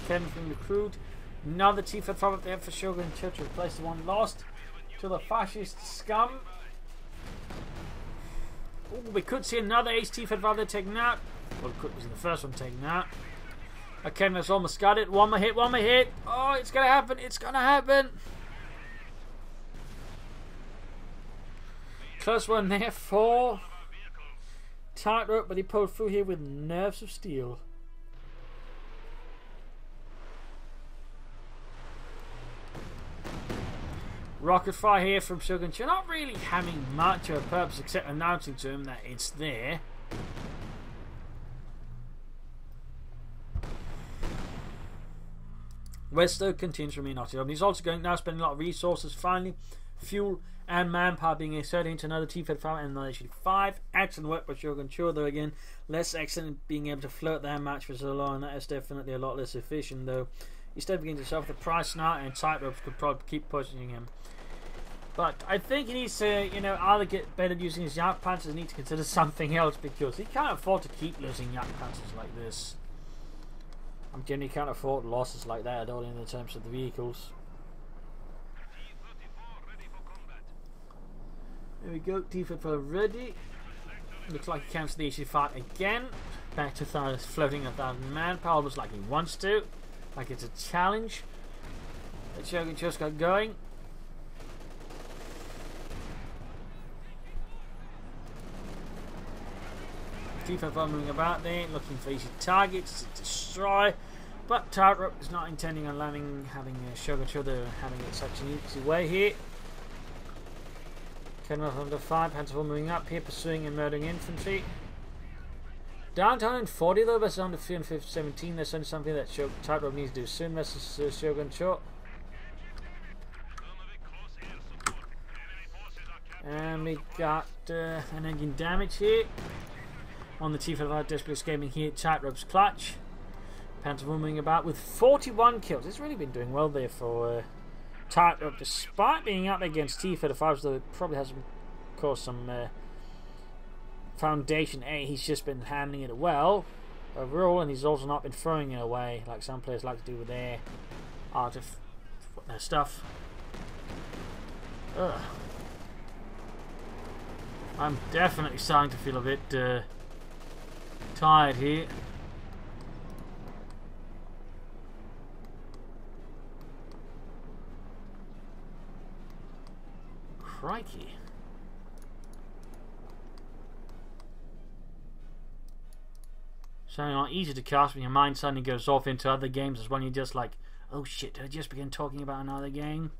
Kevin from the crew. Another T-Fed 5 up there for Shogun Cho to replace the one lost to the fascist scum. Ooh, we could see another Ace T-Fed 5 there taken out. Well, it could be the first one taken out. Okay, that's almost got it. One more hit, one more hit. Oh, it's gonna happen. It's gonna happen. Close one there for Tightrope, but he pulled through here with nerves of steel. Rocket fire here from Shogun Cho. Not really having much of a purpose except announcing to him that it's there. Westo continues to remain occupied. He's also going now spending a lot of resources, finally, fuel and manpower being inserted into another T-Fed 5 and another T-5. Excellent work by Shogun Cho, though again, less excellent being able to float that match for so long. That is definitely a lot less efficient, though. He's still beginning to suffer the price now, and Tightropes could probably keep pushing him. But I think he needs to, you know, either get better at using his Yak Panthers or need to consider something else because he can't afford to keep losing Yak Panthers like this. I'm kidding, he can't afford losses like that at all in the terms of the vehicles. There we go, T-Fed ready. Looks like he cancels the AC5 again. Back to floating 1,000 manpower, almost like he wants to. Like it's a challenge. But Shogun just got going. T-Fed moving about there, looking for easy targets to destroy. But Tightrope is not intending on landing, having Shogun Cho having it such an easy way here. Kenworth under 5, Pantherful moving up here, pursuing and murdering infantry. Down to 140 though, versus under 317. There's only something that Tightrope needs to do soon versus Shogun Cho. And we got an engine damage here. On the T-Fed desperately escaping here, Tightrope's clutch. Pantherful moving about with 41 kills. It's really been doing well there for Tightrope, despite being up against T-Fed 5s, though it probably has caused some foundation. He's just been handling it well overall, and he's also not been throwing it away like some players like to do with their their stuff. Ugh. I'm definitely starting to feel a bit tired here. Crikey. Sounding like easy to cast when your mind suddenly goes off into other games as when you're just like, oh shit, did I just begin talking about another game?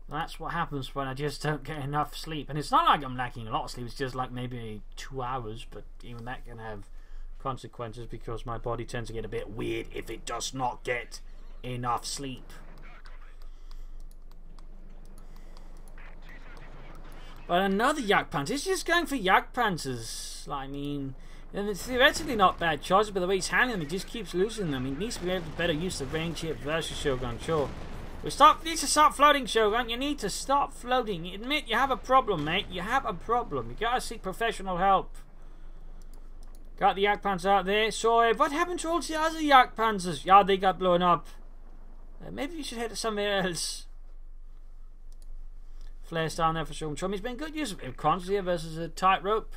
That's what happens when I just don't get enough sleep. And it's not like I'm lacking a lot of sleep, it's just like maybe 2 hours, but even that can have consequences because my body tends to get a bit weird if it does not get enough sleep. But another Jagdpanzer. He's just going for Jagdpanzers. I mean, and it's theoretically not bad choice, but the way he's handling them, he just keeps losing them. He needs to be able to better use the range here versus Shogun Cho. You need to stop floating, Shogun. You need to stop floating. You admit you have a problem, mate. You have a problem. You gotta seek professional help. Got the Jagdpanzer out there. So, what happened to all the other Jagdpanzers? Yeah, they got blown up. Maybe you should head to somewhere else. Flares down there for Shogun Cho. He's been good use of conscripts here versus a Tightrope.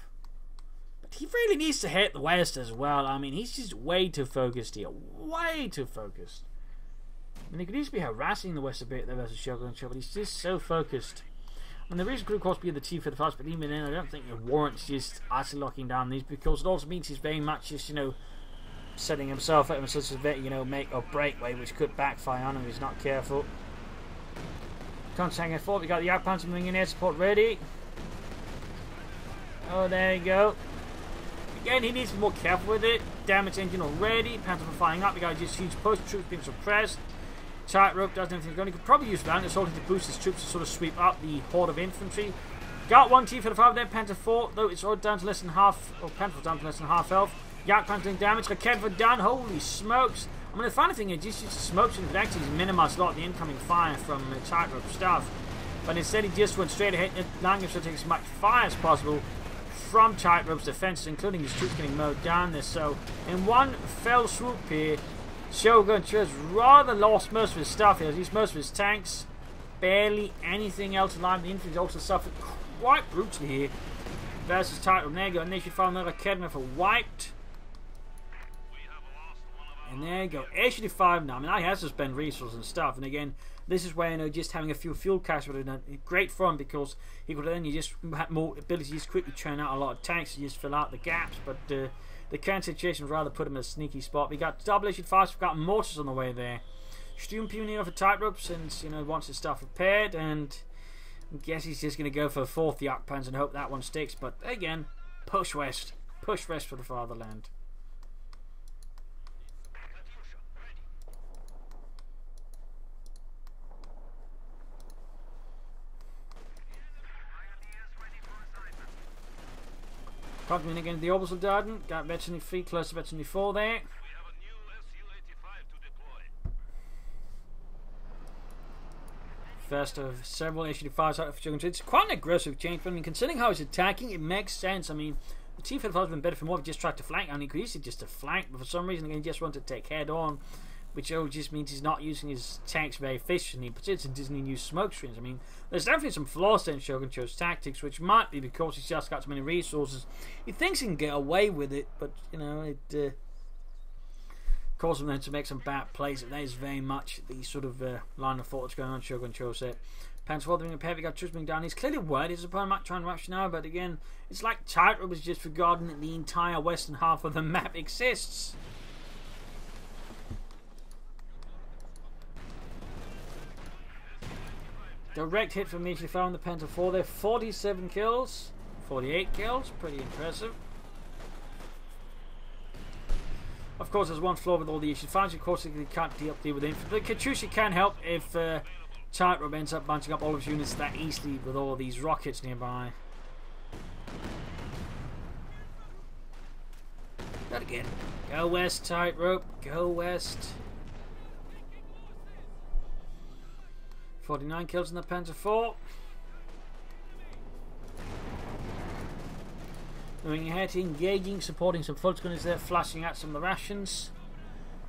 But he really needs to hit the west as well. I mean, he's just way too focused here. Way too focused. I mean, he could easily be harassing the west a bit there versus Shogun Cho, but he's just so focused. And the reason could of course be the T-55, but even then I don't think it warrants just utterly locking down these, because it also means he's very much just, you know, setting himself up in such a, you know, make or break way, which could backfire on him if he's not careful. Contact F4, we got the Jagdpanzer moving in air support ready. Oh, there you go. Again, he needs to be more careful with it. Damage engine already. Panzer firing up. We got just huge push. Troops being suppressed. Tightrope does everything going. He could probably use Round Assault to boost his troops to sort of sweep up the horde of infantry. Got one T-55 there. Panther 4, though it's already down to less than half. Or Panther down to less than half health. Jagdpanzer doing damage. Raketva down. Holy smokes. I mean, the funny thing is, just use the smoke screen could actually minimize a lot of the incoming fire from Tightrope stuff. But instead, he just went straight ahead, allowing him to take as much fire as possible from Tightrope's defenses, including his troops getting mowed down there. So, in one fell swoop here, Shogun Cho has rather lost most of his stuff here. At least most of his tanks. Barely anything else alive. The infantry also suffered quite brutally here versus Tightrope. There you go. And there you find another Kedma for wiped. And there you go. H85 now. I mean, I have to spend resources and stuff. And again, this is where, you know, just having a few fuel caches would have been great fun, because you could then just have more ability to just quickly churn out a lot of tanks to just fill out the gaps. But the current situation would rather put him in a sneaky spot. We got double H85s. We've got mortars on the way there. Sturm Pioneer for Tightrope, since, you know, wants his stuff repaired. And I guess he's just going to go for a fourth Jagdpanzer and hope that one sticks. But again, push west. Push west for the fatherland. Coming again, the Orbital Darden. Got Veterinary 3 close to Veterinary 4 there. First of several H85s out of Shogun Cho. It's quite an aggressive change, but I mean, considering how he's attacking, it makes sense. I mean, the T-55 has been better for more if he just tried to flank. I mean, he could easily just to flank, but for some reason, again, he just wanted to take head on, which just means he's not using his tanks very efficiently, but it's Disney new smoke screens. I mean, there's definitely some flaws in Shogun Cho's tactics, which might be because he's just got so many resources. He thinks he can get away with it, but, you know, it causes him then to make some bad plays. That is very much the sort of line of thought that's going on Shogun Cho set. Panzer 4 being repaired, we got troops being down. He's clearly worried his opponent might try and rush now, but again, it's like Tightrope has just forgotten that the entire western half of the map exists. Direct hit from H85 on the Panther 4 there. 47 kills. 48 kills. Pretty impressive. Of course, there's one flaw with all the H85s. Of course, they can't deal with infantry. The Katyusha can help if Tightrope ends up bunching up all of his units that easily with all of these rockets nearby. That again. Go west, Tightrope. Go west. 49 kills in the Panther 4. Moving ahead, engaging, supporting some Volksgunners there, flashing out some of the rations.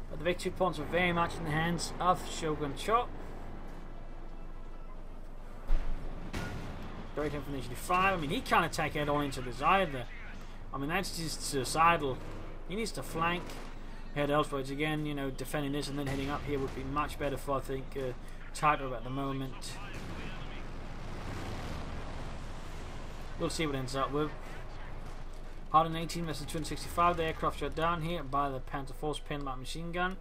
But the victory points were very much in the hands of Shogun Cho. Great information 5. I mean, he can't attack head on into this either. I mean, that's just suicidal. He needs to flank, head elsewhere. Again, you know, defending this and then heading up here would be much better for, I think, Tightrope at the moment. We'll see what ends up with. 118 versus 265. The aircraft shot down here by the Panzer Force Pinlock machine gun.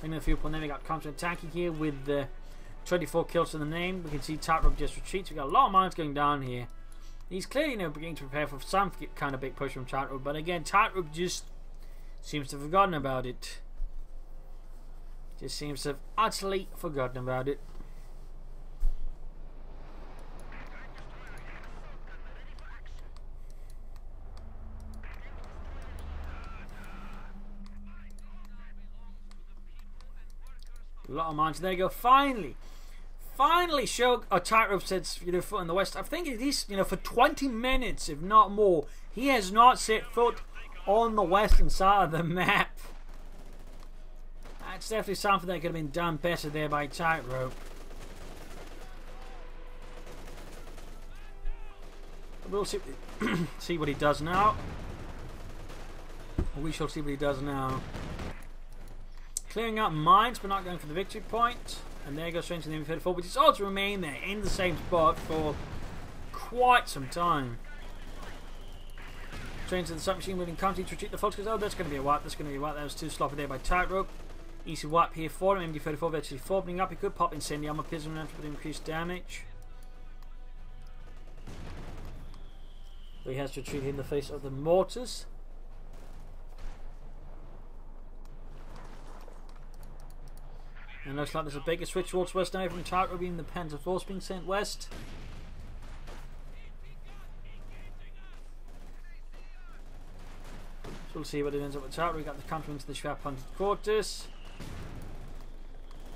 In the field point, then we got counter-attacking here with 24 kills to the name. We can see Tightrope just retreats. We got a lot of mines going down here. He's clearly now beginning to prepare for some kind of big push from Tightrope, but again, Tightrope just seems to have forgotten about it. Just seems to have utterly forgotten about it. A lot of mines. There you go. Finally, Tightrope sets foot in the west. I think at least for 20 minutes, if not more, he has not set foot on the western side of the map. That's definitely something that could have been done better there by Tightrope. We'll see what he does now. We shall see what he does now. Clearing out mines, but not going for the victory point. And there goes straight to the MV-34, which is all to remain there in the same spot for quite some time. Straight to the submachine moving country to retreat the Volksgunners. Oh, that's going to be a wipe. That's going to be a wipe. That was too sloppy there by Tightrope. Easy wipe here for him. MD-34 virtually opening up. He could pop incendiary pism rounds with increased damage. But he has to retreat in the face of the mortars. And looks like there's a bigger switch towards west now from Tightrope, being the Panzer Force being sent west. So we'll see what it ends up with Tightrope. We got the counter into the Schwab quarters.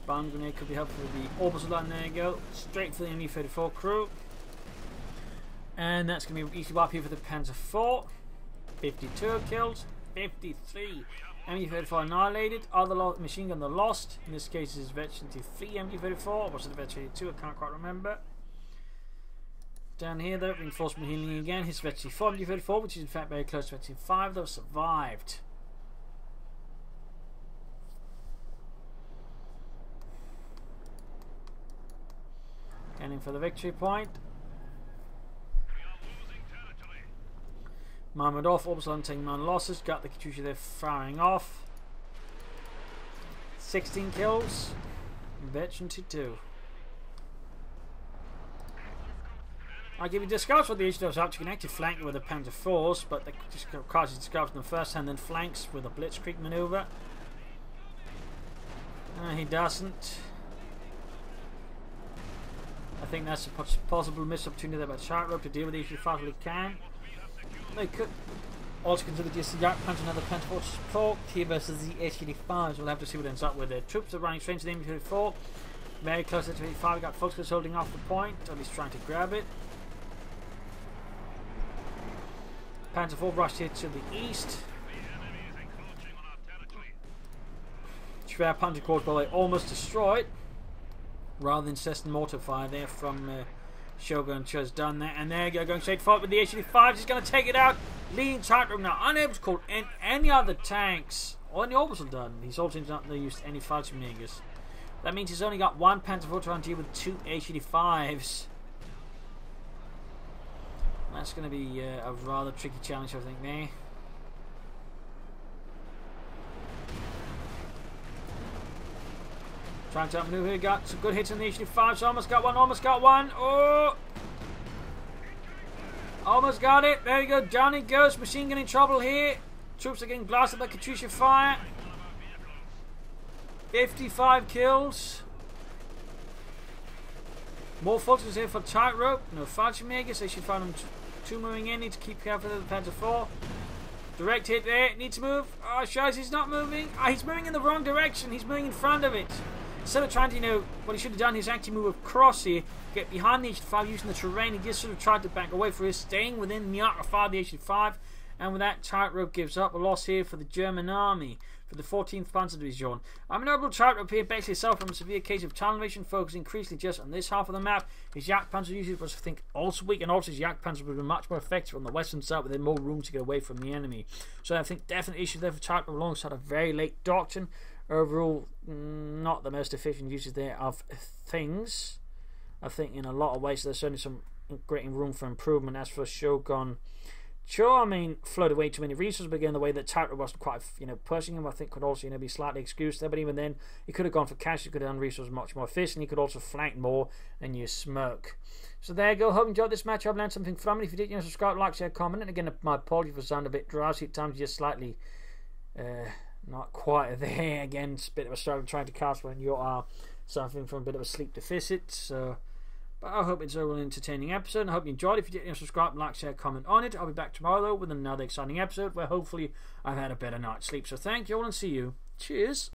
Bomb grenade could be helpful with the orbital line. There you go. Straight for the ME-34 crew. And that's going to be easy wipe here for the Panzer 4. 52 kills. 53. MG-34 annihilated. Other machine gun lost. In this case, it's veteran 3 MG-34. Or was it the veteran 2? I can't quite remember. Down here, though, reinforcement healing again. His veteran 4 MG-34, which is in fact very close to veteran 5, though, survived. Getting for the victory point. Mine off, orbital taking 9 losses, got the Katyusha there firing off. 16 kills, veteran to 2. I give you discards for the HW's up to connect to flank with the Panzer Force, but the discards in the first hand, then flanks with a blitzkrieg maneuver. He doesn't. I think that's a possible missed opportunity there by Tightrope to deal with the issue as fast as he can. They could also consider just the punch another Panzer Force support here versus the H-85s. We'll have to see what ends up with. Their troops are running straight to the MV-34. Very close to the 85. We got Volksgunners holding off the point, at least trying to grab it. Panzer 4 rushed here to the east. Schwer Panzer Corps, by the way, almost destroyed. Rather than incessant mortar fire there from Shogun Cho's done that, and there you go, going straight forward with the H-85. He's going to take it out. Leading Tightrope now, unable to call in any other tanks. Or any orbitals done. He's also not used any fighting Megas. That means he's only got one Panzer IV to deal with 2 H-85s. That's going to be a rather tricky challenge, I think, there. Trying to outmaneuver here, got some good hits on the H-85s. Almost got one, Oh! Almost got it. There you go, down it goes. Machine gun in trouble here. Troops are getting blasted by Katyusha fire. 55 kills. More Volksgunners here for Tightrope. No fighting Megas. They should find them 2 moving in. Need to keep careful of the Panzer 4. Direct hit there. Need to move. Oh, Shies, he's not moving. He's moving in the wrong direction. He's moving in front of it. instead of trying to, what he should have done is actually move across here, get behind the HQ5 using the terrain. He just sort of tried to back away for his, staying within the arc of fire of the HQ5. And with that, Tightrope gives up. A loss here for the German army, for the 14th Panzer Division. Noble Tightrope here basically suffered from a severe case of tunnel vision, focusing increasingly just on this half of the map. His Jagdpanzer usage was, I think, also weak, and also his Jagdpanzer would have been much more effective on the western side, with more room to get away from the enemy. So I think definite issue there for Tightrope, alongside a very late doctrine. Overall, not the most efficient usage there of things. I think in a lot of ways there's certainly some great room for improvement. As for Shogun Cho, floated way too many resources, but again, the way that Tightrope wasn't quite, pushing him, I think could also, be slightly excused there. But even then, he could have gone for cash. He could have done resources much more efficient. He could also flank more and use smoke. So there you go. Hope you enjoyed this match. I've learned something from it. If you did, subscribe, like, share, comment. And again, my apologies for sounding a bit drowsy at times, just slightly not quite there. Again, it's a bit of a struggle trying to cast when you are suffering from a bit of a sleep deficit. So. But I hope it's a real entertaining episode. I hope you enjoyed it. If you did, subscribe, like, share, comment on it. I'll be back tomorrow, though, with another exciting episode where hopefully I've had a better night's sleep. So thank you all and see you. Cheers.